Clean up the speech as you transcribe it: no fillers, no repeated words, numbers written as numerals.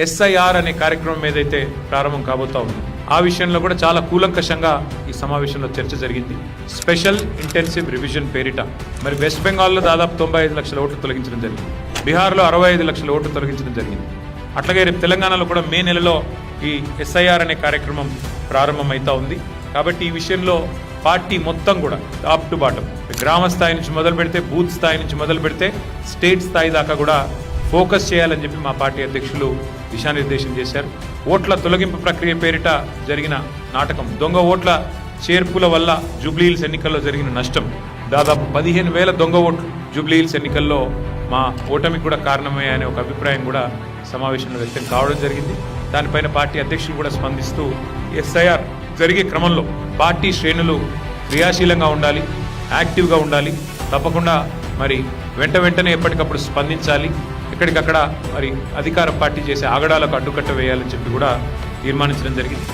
SIR అనే కార్యక్రమం ఏదైతే ప్రారంభం కాబోతా ఉంది ఆ విషయంలో కూడా చాలా కూలంకషంగా ఈ సమావేశంలో చర్చ జరిగింది. స్పెషల్ ఇంటెన్సివ్ రివిజన్ పేరిట మరి వెస్ట్ బెంగాల్లో దాదాపు 95 లక్షల ఓట్లు తొలగించడం జరిగింది, బీహార్లో 65 లక్షల ఓట్లు తొలగించడం జరిగింది. అట్లాగే రేపు తెలంగాణలో కూడా మే నెలలో ఈ SIR అనే కార్యక్రమం ప్రారంభమవుతా ఉంది. కాబట్టి ఈ విషయంలో పార్టీ మొత్తం కూడా టాప్ టు బాటం, గ్రామ స్థాయి నుంచి మొదలు పెడితే, బూత్ స్థాయి నుంచి మొదలు పెడితే స్టేట్ స్థాయి దాకా కూడా ఫోకస్ చేయాలని చెప్పి మా పార్టీ అధ్యక్షులు దిశానిర్దేశం చేశారు. ఓట్ల తొలగింపు ప్రక్రియ పేరిట జరిగిన నాటకం, దొంగ ఓట్ల చేర్పుల వల్ల జూబ్లీహిల్స్ ఎన్నికల్లో జరిగిన నష్టం దాదాపు 15,000 దొంగ ఓట్లు జూబ్లీహిల్స్ ఎన్నికల్లో మా ఓటమికి కూడా కారణమయ్యాయనే ఒక అభిప్రాయం కూడా సమావేశంలో వ్యక్తం కావడం జరిగింది. దానిపైన పార్టీ అధ్యక్షులు కూడా స్పందిస్తూ SIR జరిగే క్రమంలో పార్టీ శ్రేణులు క్రియాశీలంగా ఉండాలి, యాక్టివ్గా ఉండాలి, తప్పకుండా మరి వెంటనే ఎప్పటికప్పుడు స్పందించాలి, ఎక్కడికక్కడ మరి అధికార పార్టీ చేసే ఆగడాలకు అడ్డుకట్ట వేయాలని చెప్పి కూడా తీర్మానించడం జరిగింది.